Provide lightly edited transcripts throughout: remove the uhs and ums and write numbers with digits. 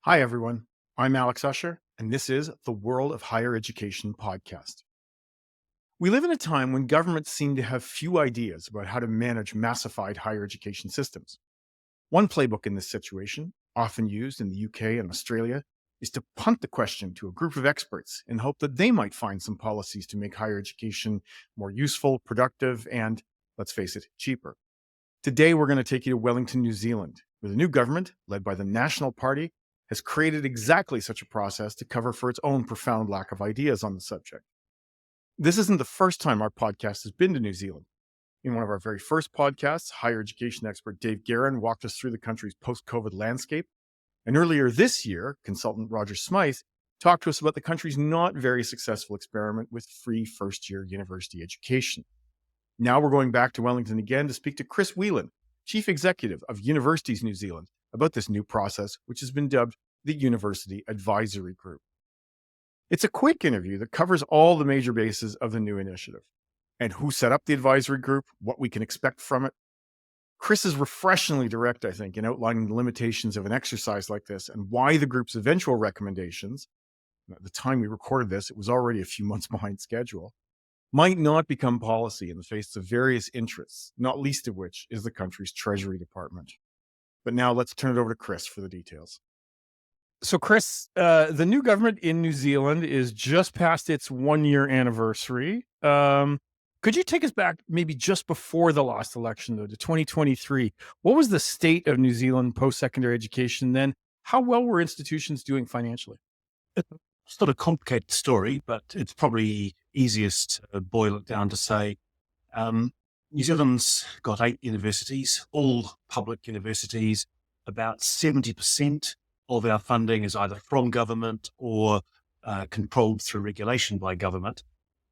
Hi, everyone. I'm Alex Usher, and this is the World of Higher Education podcast. We live in a time when governments seem to have few ideas about how to manage massified higher education systems. One playbook in this situation, often used in the UK and Australia, is to punt the question to a group of experts in hope that they might find some policies to make higher education more useful, productive, and, let's face it, cheaper. Today, we're going to take you to Wellington, New Zealand, where the new government, led by the National Party, has created exactly such a process to cover for its own profound lack of ideas on the subject. This isn't the first time our podcast has been to New Zealand. In one of our very first podcasts, higher education expert Dave Guerin walked us through the country's post-COVID landscape. And earlier this year, consultant Roger Smythe talked to us about the country's not very successful experiment with free first-year university education. Now we're going back to Wellington again to speak to Chris Whelan, Chief Executive of Universities New Zealand, about this new process, which has been dubbed the University Advisory Group. It's a quick interview that covers all the major bases of the new initiative and who set up the advisory group, what we can expect from it. Chris is refreshingly direct, I think, in outlining the limitations of an exercise like this and why the group's eventual recommendations, at the time we recorded this, it was already a few months behind schedule, might not become policy in the face of various interests, not least of which is the country's Treasury Department. But now let's turn it over to Chris for the details. So, Chris, the new government in New Zealand is just past its 1-year anniversary. Could you take us back maybe just before the last election, though, to 2023? What was the state of New Zealand post-secondary education then? How well were institutions doing financially? It's not a complicated story, but it's probably easiest to boil it down to say New Zealand's got 8 universities, all public universities. About 70% of our funding is either from government or controlled through regulation by government.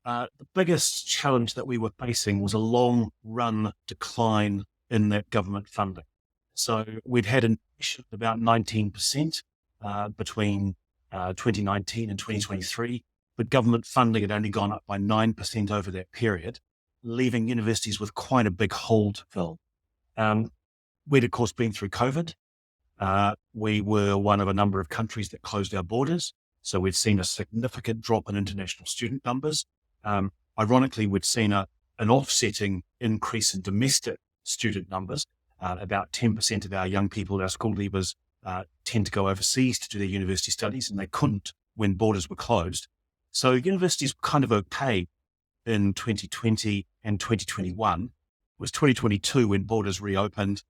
The biggest challenge that we were facing was a long run decline in that government funding. So we'd had an issue of about 19% between 2019 and 2023, but government funding had only gone up by 9% over that period, leaving universities with quite a big hole to fill. We'd, of course, been through COVID. We were one of a number of countries that closed our borders. So we'd seen a significant drop in international student numbers. Ironically, we'd seen an offsetting increase in domestic student numbers. About 10% of our young people, our school leavers, tend to go overseas to do their university studies, and they couldn't when borders were closed. So universities were kind of okay in 2020 and 2021. It was 2022 when borders reopened.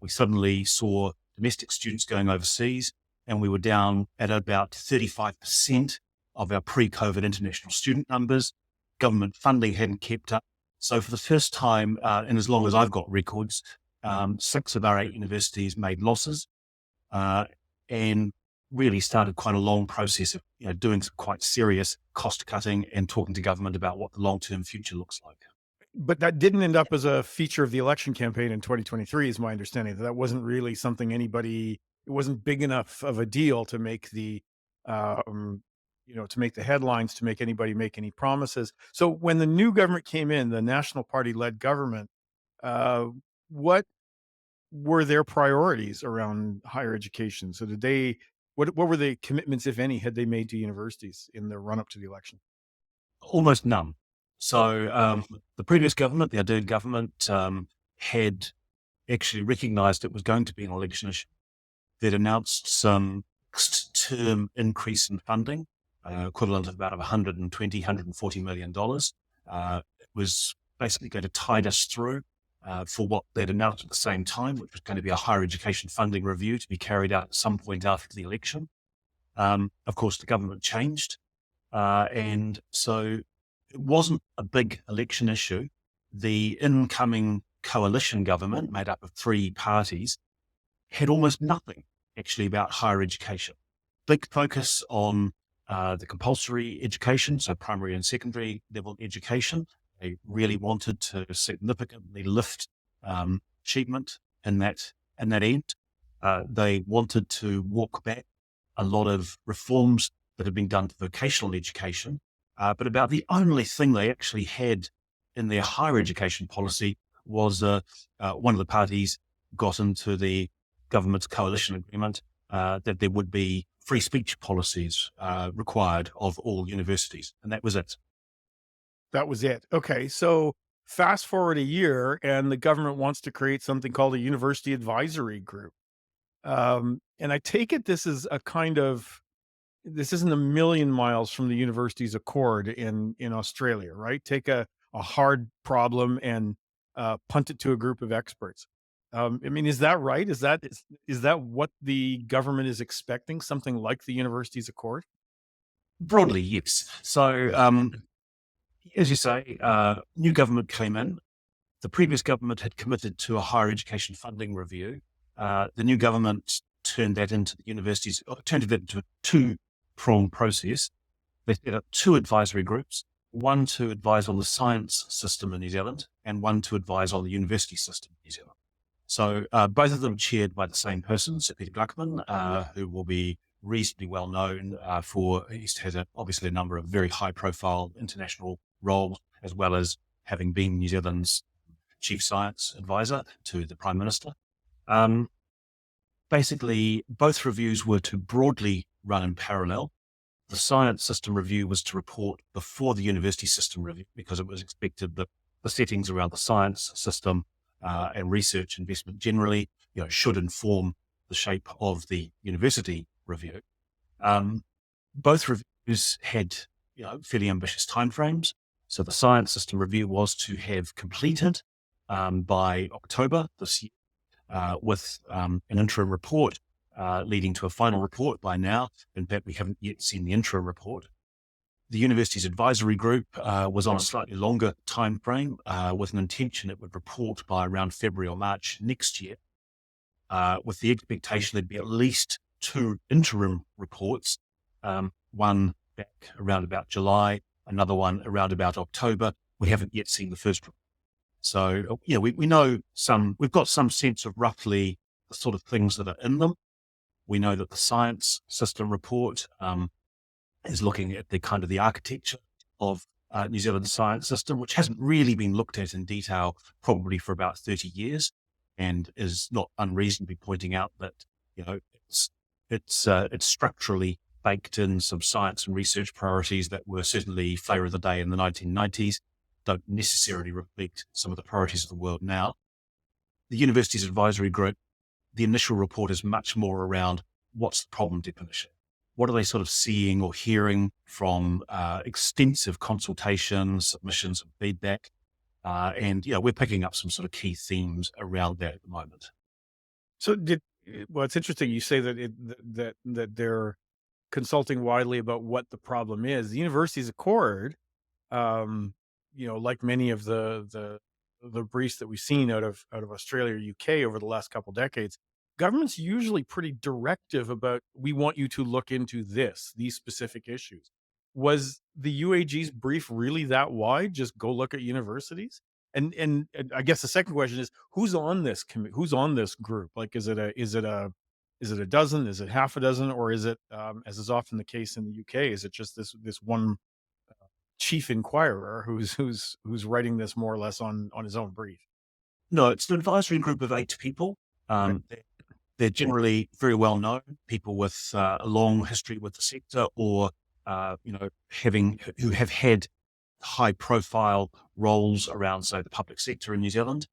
We suddenly saw domestic students going overseas, and we were down at about 35% of our pre-COVID international student numbers. Government funding hadn't kept up. So for the first time, and as long as I've got records, 6 of our 8 universities made losses, and really started quite a long process of doing some quite serious cost cutting and talking to government about what the long-term future looks like. But that didn't end up as a feature of the election campaign in 2023, is my understanding. That wasn't really something it wasn't big enough of a deal to make the, to make the headlines, to make anybody make any promises. So when the new government came in, the National Party-led government, what were their priorities around higher education? So what were the commitments, if any, had they made to universities in the run-up to the election? Almost none. So the previous government, the Ardern government, had actually recognised it was going to be an election issue. They'd announced some term increase in funding, equivalent of about $120, $140 million. It was basically going to tide us through for what they'd announced at the same time, which was going to be a higher education funding review to be carried out at some point after the election. Of course, the government changed, and so it wasn't a big election issue. The incoming coalition government, made up of 3 parties, had almost nothing actually about higher education. Big focus on the compulsory education, so primary and secondary level education. They really wanted to significantly lift achievement in that end. They wanted to walk back a lot of reforms that had been done to vocational education. But about the only thing they actually had in their higher education policy was one of the parties got into the government's coalition agreement that there would be free speech policies required of all universities. And that was it. That was it. Okay. So fast forward a year, and the government wants to create something called a university advisory group. And I take it this is a kind of this isn't a million miles from the university's accord in Australia, right? Take a hard problem and punt it to a group of experts. I mean, is that right? Is that what the government is expecting? Something like the university's accord? Broadly, yes. So, as you say, new government came in. The previous government had committed to a higher education funding review. The new government turned that into the universities, turned it into a two-pronged process. They set up two advisory groups, one to advise on the science system in New Zealand and one to advise on the university system in New Zealand. So both of them chaired by the same person, Sir Peter Gluckman, who will be reasonably well known for, he's had obviously a number of very high profile international roles, as well as having been New Zealand's chief science advisor to the Prime Minister. Basically, both reviews were to broadly run in parallel. The science system review was to report before the university system review, because it was expected that the settings around the science system and research investment generally, should inform the shape of the university review. Both reviews had, fairly ambitious timeframes. So the science system review was to have completed by October this year, with an interim report leading to a final report by now. In fact, we haven't yet seen the interim report. The university's advisory group was on a slightly longer time frame with an intention it would report by around February or March next year, with the expectation there'd be at least two interim reports, one back around about July, another one around about October. We haven't yet seen the first report. So, we know we've got some sense of roughly the sort of things that are in them. We know that the science system report is looking at the kind of the architecture of New Zealand's science system, which hasn't really been looked at in detail probably for about 30 years, and is not unreasonably pointing out that, it's structurally baked in some science and research priorities that were certainly flavor of the day in the 1990s, don't necessarily reflect some of the priorities of the world now. The university's advisory group, the initial report is much more around what's the problem definition. What are they sort of seeing or hearing from extensive consultations, submissions, and feedback? And we're picking up some sort of key themes around that at the moment. So well, it's interesting you say that they're consulting widely about what the problem is. The university's accord, like many of the briefs that we've seen out of Australia or UK over the last couple decades, government's usually pretty directive about, we want you to look into these specific issues. Was the UAG's brief really that wide? Just go look at universities? And I guess the second question is, who's on this who's on this group? Like, is it a dozen? Is it half a dozen? Or is it, as is often the case in the UK, is it just this one chief inquirer who's writing this more or less on his own brief? No, it's an advisory group of 8 people. They're generally very well known, people with a long history with the sector, or who have had high profile roles around, say, the public sector in New Zealand.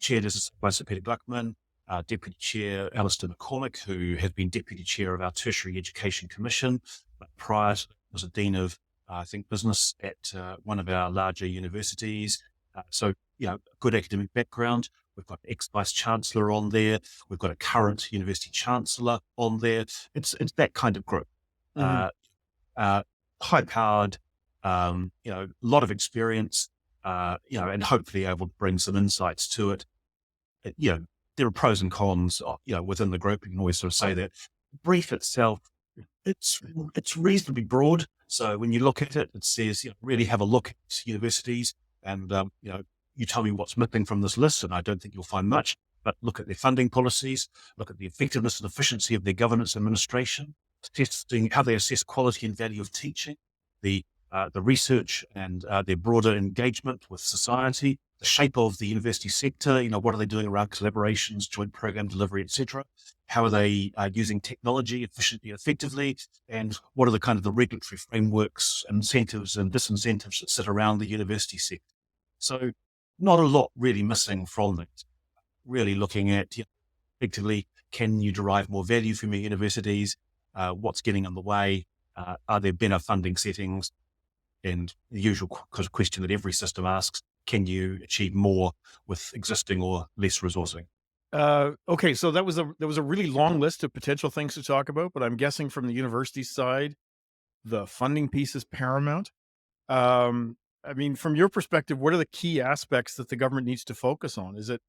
Chaired by Sir Peter Gluckman, Deputy Chair Alistair McCormick, who has been Deputy Chair of our Tertiary Education Commission, but prior to that was a Dean of, I think, business at one of our larger universities. So, good academic background. We've got ex-vice chancellor on there. We've got a current university chancellor on there. It's that kind of group. Mhm. High-powered, a lot of experience, and hopefully able to bring some insights to it. There are pros and cons, within the group. You can always sort of say that. The brief itself, it's reasonably broad. So when you look at it, it says, really have a look at universities and, you tell me what's missing from this list, and I don't think you'll find much, but look at their funding policies, look at the effectiveness and efficiency of their governance administration, testing how they assess quality and value of teaching, the the research and their broader engagement with society, the shape of the university sector, what are they doing around collaborations, joint program delivery, etc. How are they using technology efficiently, effectively, and what are the kind of the regulatory frameworks, incentives and disincentives that sit around the university sector. So not a lot really missing from that. Really looking at, effectively, can you derive more value from your universities? What's getting in the way? Are there better funding settings? And the usual question that every system asks, can you achieve more with existing or less resourcing? Okay, so that was a really long list of potential things to talk about, but I'm guessing from the university side, the funding piece is paramount. I mean, from your perspective, what are the key aspects that the government needs to focus on? Is it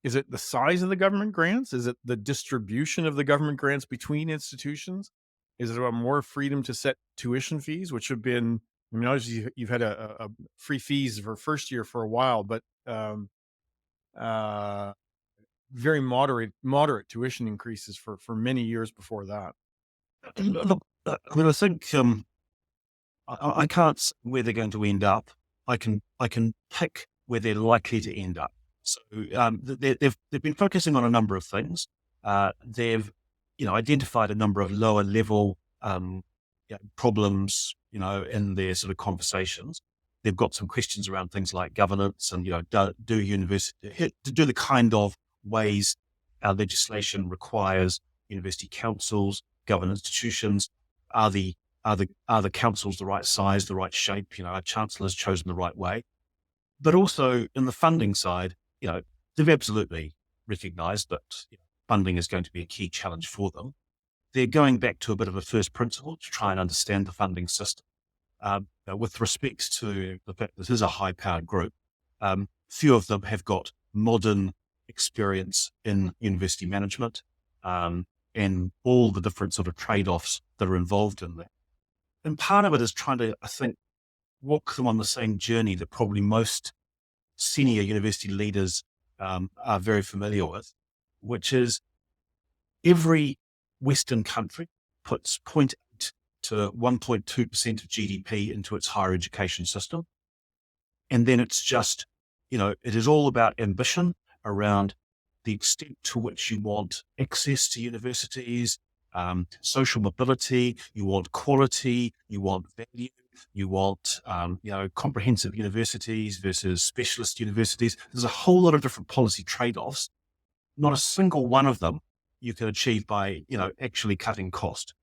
the size of the government grants? Is it the distribution of the government grants between institutions? Is it about more freedom to set tuition fees, which have been, I mean, obviously you've had a free fees for first year for a while, but uh, very moderate tuition increases for many years before that. Look, I mean, I think I can't say where they're going to end up. I can pick where they're likely to end up. So they've been focusing on a number of things. They've identified a number of lower level problems in their sort of conversations. They've got some questions around things like governance and do the kind of ways our legislation requires university councils, government institutions. Are the are the councils the right size, the right shape? Our chancellor's chosen the right way. But also in the funding side, they've absolutely recognised that funding is going to be a key challenge for them. They're going back to a bit of a first principle to try and understand the funding system. With respect to the fact that this is a high-powered group, few of them have got modern experience in university management, and all the different sort of trade-offs that are involved in that. And part of it is trying to, I think, walk them on the same journey that probably most senior university leaders are very familiar with, which is every Western country puts 0.8 to 1.2% of GDP into its higher education system. And then it's just, it is all about ambition around the extent to which you want access to universities, social mobility, you want quality, you want value, you want, comprehensive universities versus specialist universities. There's a whole lot of different policy trade-offs. Not a single one of them you can achieve by, actually cutting cost.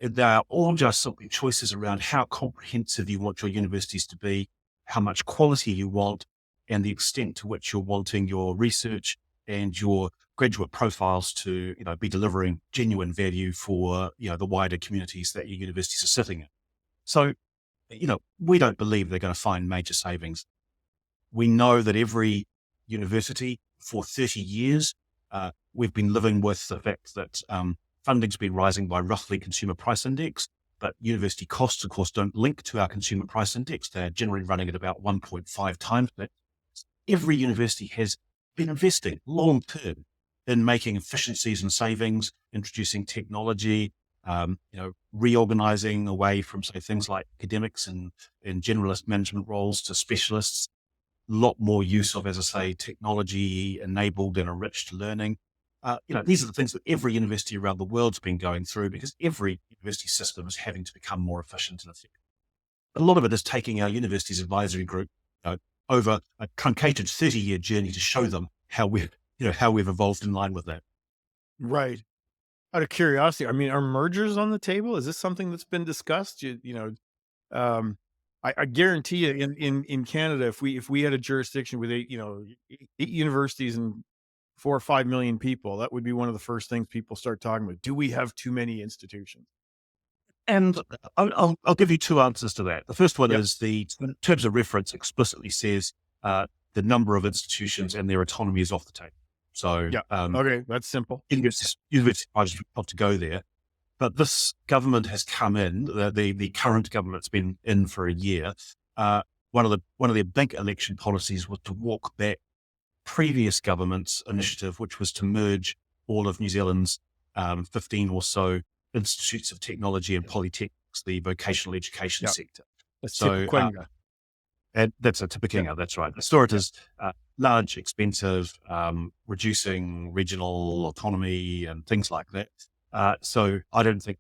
They are all just simply choices around how comprehensive you want your universities to be, how much quality you want, and the extent to which you're wanting your research and your graduate profiles to, be delivering genuine value for, the wider communities that your universities are sitting in. So, we don't believe they're going to find major savings. We know that every university for 30 years, we've been living with the fact that funding's been rising by roughly consumer price index, but university costs, of course, don't link to our consumer price index. They're generally running at about 1.5 times that. Every university has been investing long term in making efficiencies and savings, introducing technology, reorganizing away from, say, things like academics and generalist management roles to specialists. A lot more use of, as I say, technology enabled and enriched learning. These are the things that every university around the world's been going through because every university system is having to become more efficient and effective. A lot of it is taking our universities advisory group over a truncated 30-year journey to show them how we've evolved in line with that. Right. Out of curiosity, I mean, are mergers on the table? Is this something that's been discussed? I guarantee you in Canada, if we had a jurisdiction with eight universities and 4 or 5 million people, that would be one of the first things people start talking about. Do we have too many institutions? And I'll give you two answers to that. The first one Yep. is the terms of reference explicitly says the number of institutions and their autonomy is off the table. So Yeah. Okay, that's simple. universities have to go there. But this government has come in. The current government's been in for a year. One of their big election policies was to walk back previous government's initiative, which was to merge all of New Zealand's 15 or so institutes of technology and polytechnics, the vocational education Yeah. sector. That's So Tipuquenga. and that's a Yeah, Tipikinga, that's right. The store it yeah. is large, expensive, reducing regional autonomy and things like that. So I don't think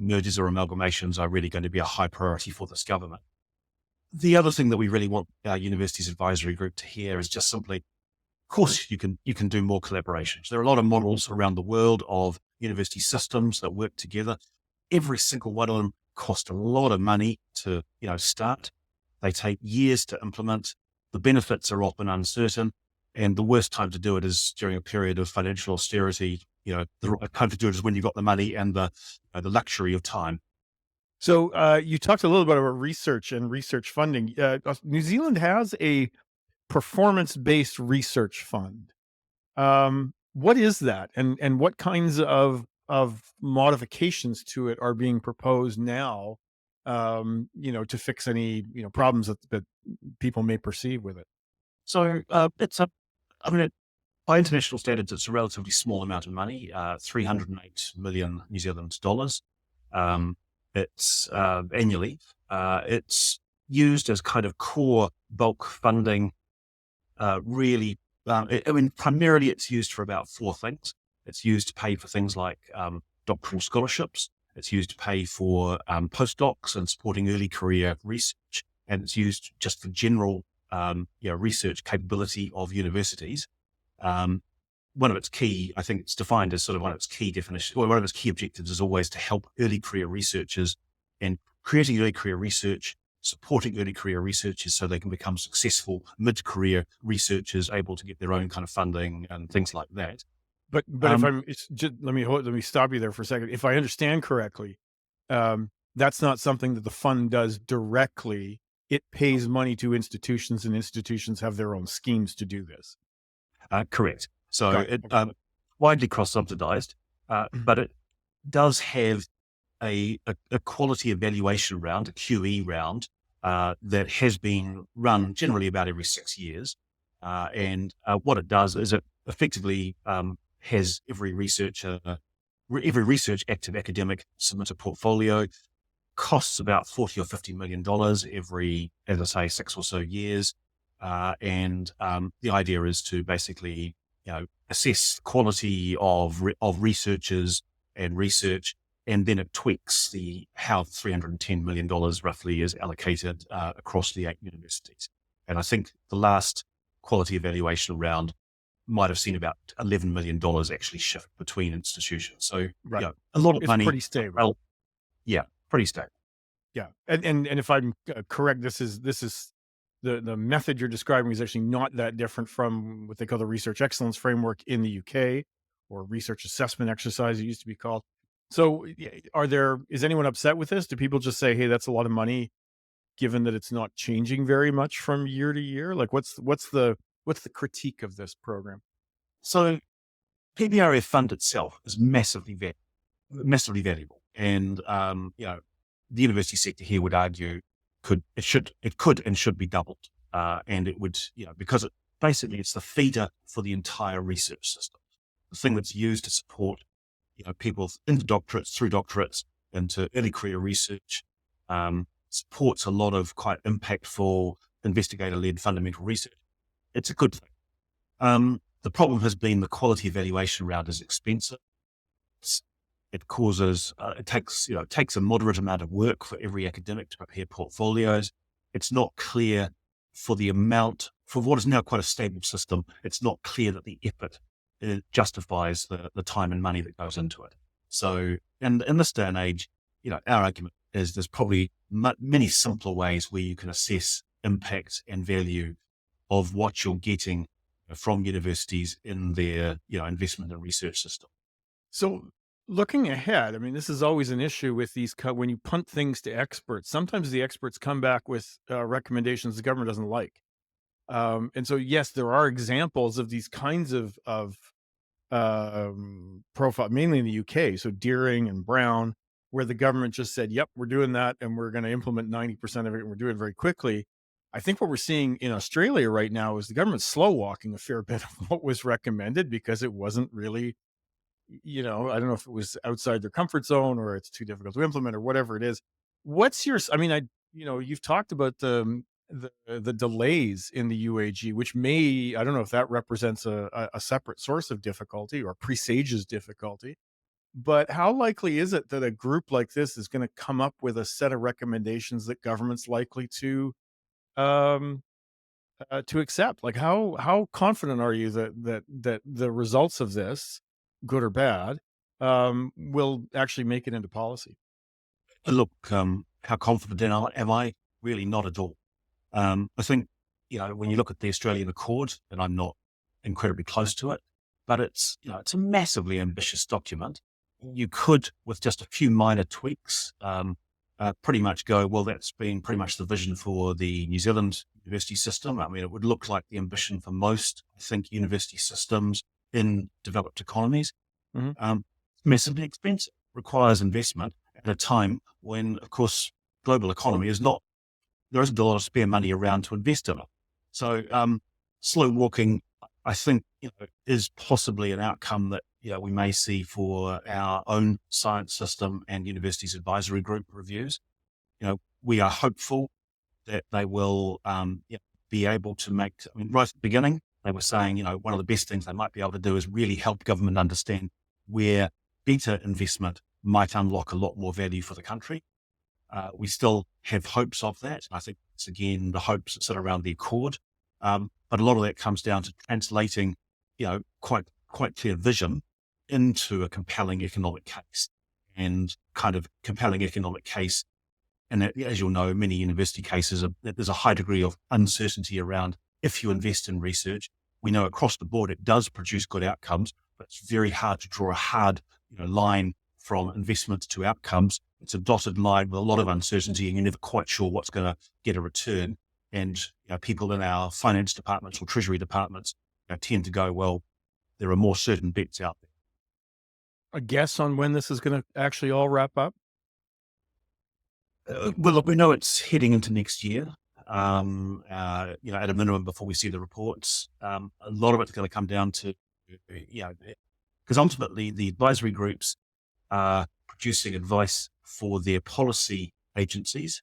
mergers or amalgamations are really going to be a high priority for this government. The other thing that we really want our universities advisory group to hear is just simply, of course, you can do more collaborations. There are a lot of models around the world of university systems that work together. Every single one of them cost a lot of money to start. They take years to implement. The benefits are often uncertain, and the worst time to do it is during a period of financial austerity. The right time to do it is when you've got the money and the luxury of time. So you talked a little bit about research and research funding. New Zealand has a performance-based research fund. What is that, and what kinds of modifications to it are being proposed now? To fix any problems that people may perceive with it. So I mean, by international standards, it's a relatively small amount of money, Okay. 308 million New Zealand dollars. Um, it's annually. It's used as kind of core bulk funding. Really, primarily it's used for about four things. It's used to pay for things like doctoral scholarships. It's used to pay for postdocs and supporting early career research, and it's used just for general research capability of universities. Um, One of its key, I think it's defined as sort of one of its key definitions, or one of its key objectives is always to help early career researchers and creating early career research, supporting early career researchers so they can become successful mid-career researchers able to get their own kind of funding and things like that. But if Um, I'm it's just let me stop you there for a second. If I understand correctly, that's not something that the fund does directly. It pays money to institutions, and institutions have their own schemes to do this. Correct. So Got it. it Okay. widely cross-subsidized, Mhm. but it does have a quality evaluation round, a QE round, that has been run generally about every 6 years. And what it does is it effectively has every research active academic submit a portfolio, costs about 40 or $50 million every, as I say, 6 or so years. And the idea is to basically, assess quality of researchers and research, and then it tweaks the how $310 million roughly is allocated across the 8 universities. And I think the last quality evaluation round might have seen about $11 million actually shift between institutions. So, Right. a lot of It's money. pretty stable. Well, yeah, pretty stable. Yeah, and if I'm correct, this is the method you're describing is actually not that different from what they call the research excellence framework in the UK, or research assessment exercise it used to be called. So, is anyone upset with this? Do people just say, "Hey, that's a lot of money," given that it's not changing very much from year to year? Like, what's the critique of this program? So PBRF fund itself is massively valuable. And, the university sector here would argue it could and should be doubled. And it would, because basically it's the feeder for the entire research system, the thing that's used to support, people into doctorates, through doctorates, into early career research, supports a lot of quite impactful investigator led fundamental research. It's a good thing. The problem has been the quality evaluation round is expensive. It's- It causes, it takes a moderate amount of work for every academic to prepare portfolios. It's not clear for what is now quite a stable system. It's not clear that the effort justifies the time and money that goes into it. So, and in this day and age, our argument is there's probably many simpler ways where you can assess impact and value of what you're getting from universities in their, investment and research system. So, looking ahead, I mean, this is always an issue with when you punt things to experts. Sometimes the experts come back with recommendations the government doesn't like. And so, yes, there are examples of these kinds of profile, mainly in the UK. So Deering and Brown, where the government just said, "Yep, we're doing that, and we're going to implement 90% of it, and we're doing it very quickly." I think what we're seeing in Australia right now is the government slow walking a fair bit of what was recommended because it wasn't really, I don't know if it was outside their comfort zone or it's too difficult to implement or whatever it is. What's your? I mean, You've talked about the delays in the UAG, which I don't know if that represents a separate source of difficulty or presages difficulty, but how likely is it that a group like this is going to come up with a set of recommendations that government's likely um, to accept? Like how confident are you that the results of this, good or bad, will actually make it into policy? Look, how confident am I? Really not at all. I think, when you look at the Australian Accord, and I'm not incredibly close to it, but it's a massively ambitious document. You could, with just a few minor tweaks, pretty much go, well, that's been pretty much the vision for the New Zealand university system. I mean, it would look like the ambition for most, I think, university systems in developed economies. Mhm. Massively expensive, requires investment at a time when, of course, global economy is not, there isn't a lot of spare money around to invest in it. So, slow walking, I think, is possibly an outcome that, we may see for our own science system and universities advisory group reviews. We are hopeful that they will, be able to make, I mean, right at the beginning, they were saying, one of the best things they might be able to do is really help government understand where better investment might unlock a lot more value for the country. We still have hopes of that. I think it's again the hopes that sit around the accord. But a lot of that comes down to translating, quite clear vision into a compelling economic case, and kind of compelling economic case. And as you'll know, many university cases there's a high degree of uncertainty around if you invest in research. We know across the board it does produce good outcomes, but it's very hard to draw a hard line from investments to outcomes. It's a dotted line with a lot of uncertainty, and you're never quite sure what's going to get a return. And people in our finance departments or treasury departments tend to go, well, there are more certain bets out there. A guess on when this is going to actually all wrap up? Well, look, we know it's heading into next year. At a minimum, before we see the reports, a lot of it's going to come down to, because ultimately the advisory groups are producing advice for their policy agencies,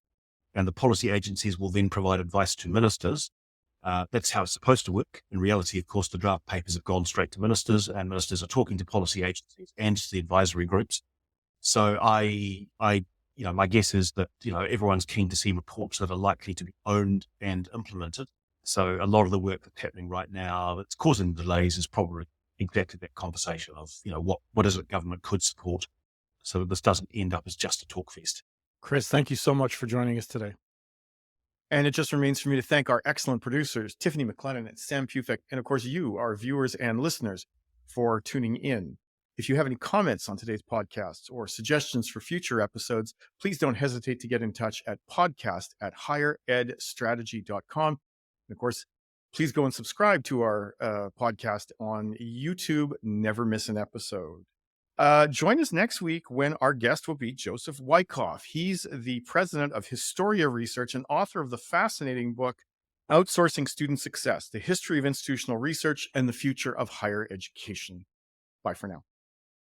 and the policy agencies will then provide advice to ministers. That's how it's supposed to work. In reality, of course, the draft papers have gone straight to ministers, and ministers are talking to policy agencies and to the advisory groups. So my guess is that, everyone's keen to see reports that are likely to be owned and implemented. So a lot of the work that's happening right now that's causing delays is probably exactly that conversation of, what is it government could support, so that this doesn't end up as just a talk fest. Chris, thank you so much for joining us today. And it just remains for me to thank our excellent producers, Tiffany McLennan and Sam Pufek, and of course, you, our viewers and listeners, for tuning in. If you have any comments on today's podcast or suggestions for future episodes, please don't hesitate to get in touch at podcast@higheredstrategy.com. And of course, please go and subscribe to our podcast on YouTube. Never miss an episode. Join us next week when our guest will be Joseph Wyckoff. He's the president of Historia Research and author of the fascinating book, Outsourcing Student Success, The History of Institutional Research and the Future of Higher Education. Bye for now.